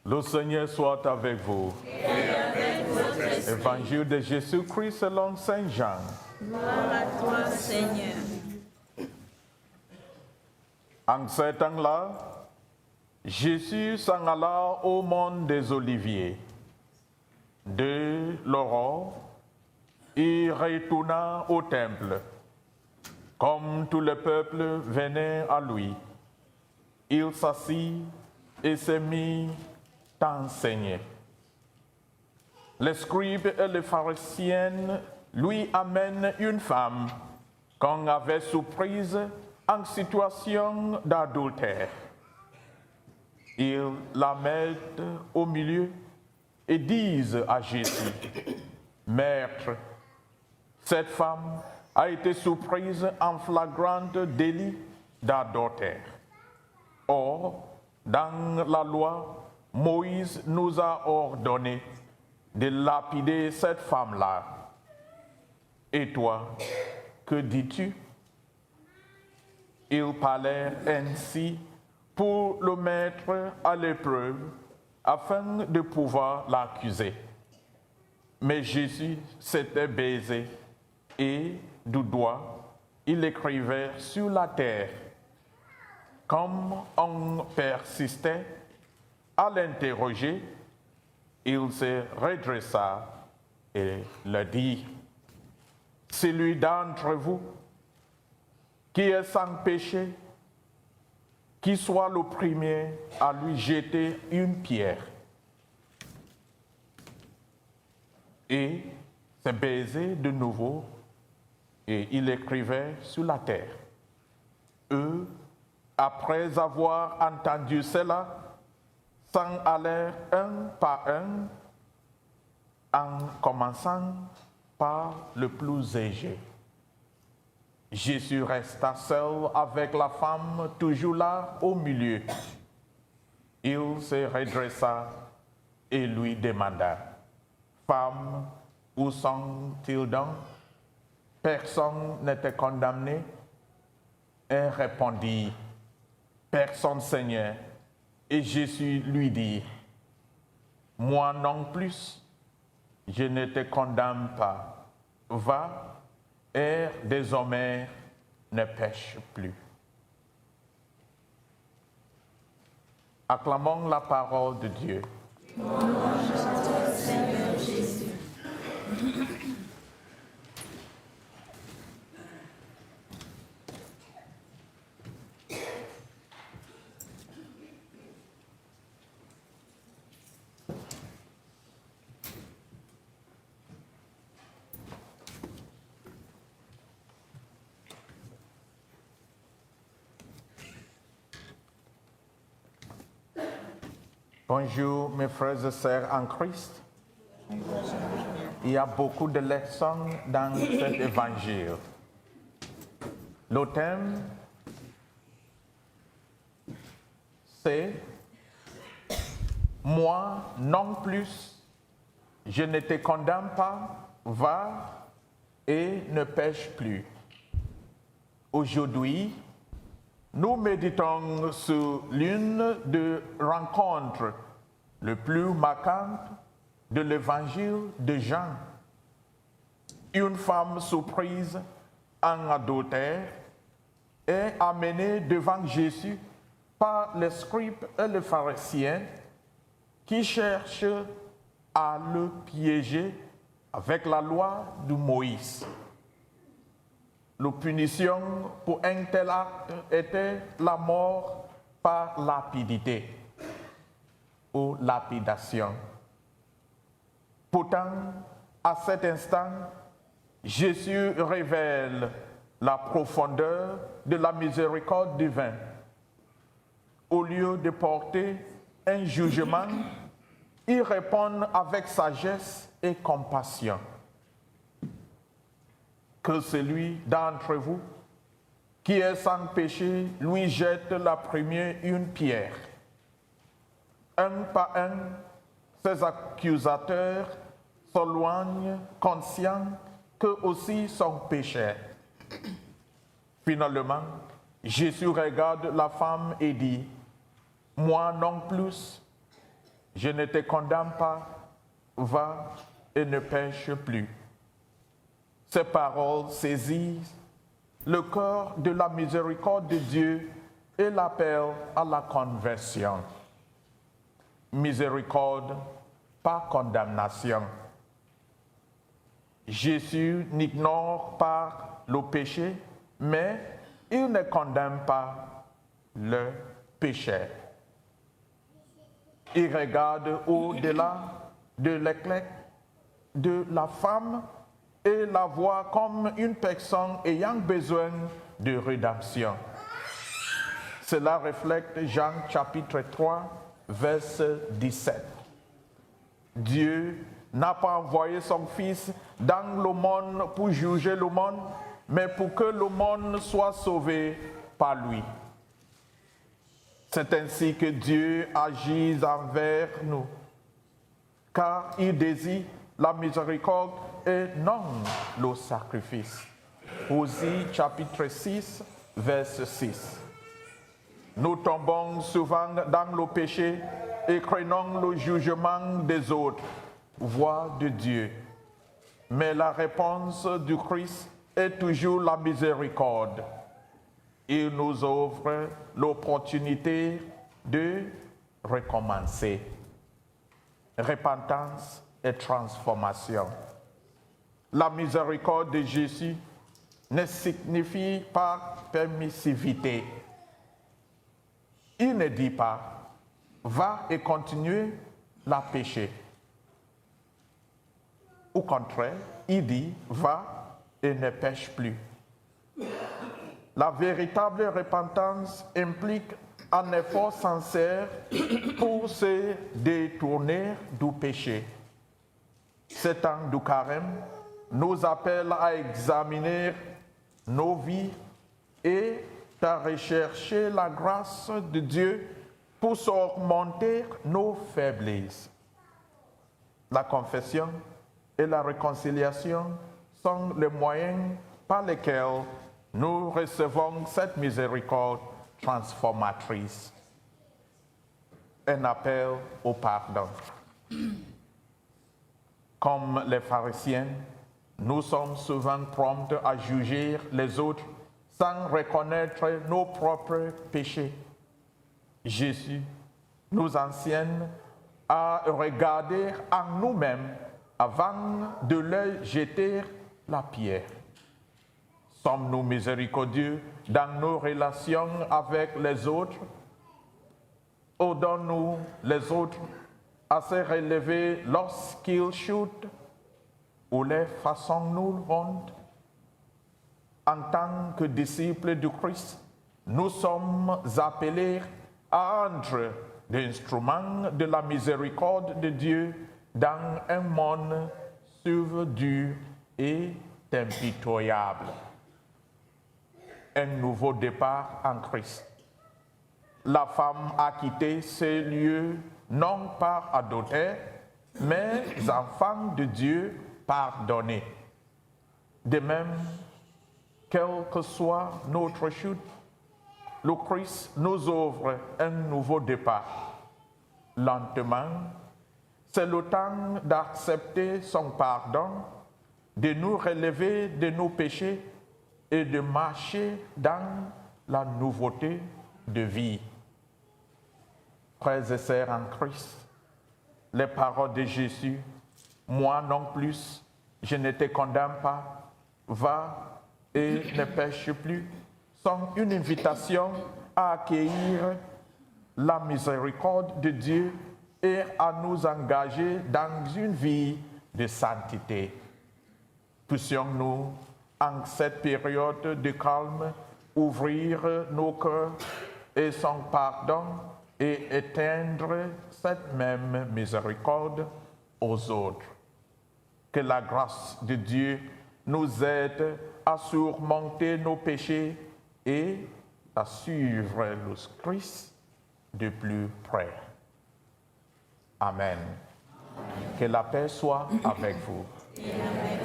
Le Seigneur soit avec vous. Et avec votre esprit. Évangile de Jésus-Christ selon Saint Jean. Gloire à toi, Seigneur. En ce temps-là, Jésus s'en alla au mont des Oliviers. De l'aurore, il retourna au temple. Comme tout le peuple venait à lui, il s'assit et se mit à enseigner. Les scribes et les pharisiens lui amènent une femme qu'on avait surprise en situation d'adultère. Ils la mettent au milieu et disent à Jésus, « Maître, cette femme a été surprise en flagrante délit d'adultère. Or, dans la loi, Moïse nous a ordonné de lapider cette femme-là. Et toi, que dis-tu » Ils parlaient ainsi pour le mettre à l'épreuve afin de pouvoir l'accuser. Mais Jésus s'était baisé et, du doigt, il écrivait sur la terre. Comme on persistait à l'interroger, il se redressa et leur dit, « Celui d'entre vous qui est sans péché, qui soit le premier à lui jeter une pierre. » Et se baisait de nouveau et il écrivait sur la terre. Eux, après avoir entendu cela, s'en allèrent un par un, en commençant par le plus âgé. Jésus resta seul avec la femme, toujours là au milieu. Il se redressa et lui demanda, « Femme, où sont-ils donc? Personne n'était condamné. » Elle répondit, « Personne, Seigneur. » Et Jésus lui dit, « Moi non plus, je ne te condamne pas. Va, et désormais ne pêche plus. » Acclamons la parole de Dieu. Louange à toi, Seigneur Jésus. Bonjour mes frères et sœurs en Christ. Il y a beaucoup de leçons dans cet évangile. Le thème, c'est « Moi non plus, je ne te condamne pas, va et ne pêche plus. » Aujourd'hui, nous méditons sur l'une des rencontres les plus marquantes de l'évangile de Jean. Une femme surprise en adultère est amenée devant Jésus par les scribes et les pharisiens qui cherchent à le piéger avec la loi de Moïse. La punition pour un tel acte était la mort par lapidité ou lapidation. Pourtant, à cet instant, Jésus révèle la profondeur de la miséricorde divine. Au lieu de porter un jugement, il répond avec sagesse et compassion. Que celui d'entre vous qui est sans péché lui jette la première une pierre. Un par un, ses accusateurs s'éloignent, conscients qu'eux aussi sont pécheurs. Finalement, Jésus regarde la femme et dit, « Moi non plus, je ne te condamne pas, va et ne pêche plus. Ces paroles saisissent le cœur de la miséricorde de Dieu et l'appellent à la conversion. Miséricorde, pas condamnation. Jésus n'ignore pas le péché, mais il ne condamne pas le péché. Il regarde au-delà de l'éclat de la femme et la voit comme une personne ayant besoin de rédemption. Cela reflète Jean chapitre 3, verset 17. Dieu n'a pas envoyé son Fils dans le monde pour juger le monde, mais pour que le monde soit sauvé par lui. C'est ainsi que Dieu agit envers nous, car il désire la miséricorde et non le sacrifice. Osée chapitre 6, verset 6. Nous tombons souvent dans le péché et craignons le jugement des autres, voix de Dieu. Mais la réponse du Christ est toujours la miséricorde. Il nous offre l'opportunité de recommencer. Repentance et transformation. La miséricorde de Jésus ne signifie pas permissivité. Il ne dit pas « va et continue la pécher ». Au contraire, il dit « va et ne pêche plus ». La véritable repentance implique un effort sincère pour se détourner du péché. Ce temps du carême nous appelle à examiner nos vies et à rechercher la grâce de Dieu pour surmonter nos faiblesses. La confession et la réconciliation sont les moyens par lesquels nous recevons cette miséricorde transformatrice. Un appel au pardon. Comme les pharisiens, nous sommes souvent prompts à juger les autres sans reconnaître nos propres péchés. Jésus nous enseigne à regarder en nous-mêmes avant de leur jeter la pierre. Sommes-nous miséricordieux dans nos relations avec les autres? Aidons-nous les autres à se relever lorsqu'ils chutent ou les faisons-nous honte? En tant que disciples du Christ, nous sommes appelés à être des instruments de la miséricorde de Dieu dans un monde dur et impitoyable. Un nouveau départ en Christ. La femme a quitté ce lieu non par adultère, mais enfant de Dieu pardonné. De même, quelle que soit notre chute, le Christ nous ouvre un nouveau départ. Lentement, c'est le temps d'accepter son pardon, de nous relever de nos péchés et de marcher dans la nouveauté de vie. Frères et sœurs en Christ, les paroles de Jésus, moi non plus, je ne te condamne pas, va et ne pêche plus, sont une invitation à accueillir la miséricorde de Dieu et à nous engager dans une vie de sainteté. Puissions-nous, en cette période de calme, ouvrir nos cœurs et son pardon et éteindre cette même miséricorde aux autres. Que la grâce de Dieu nous aide à surmonter nos péchés et à suivre le Christ de plus près. Amen. Que la paix soit avec vous. Et avec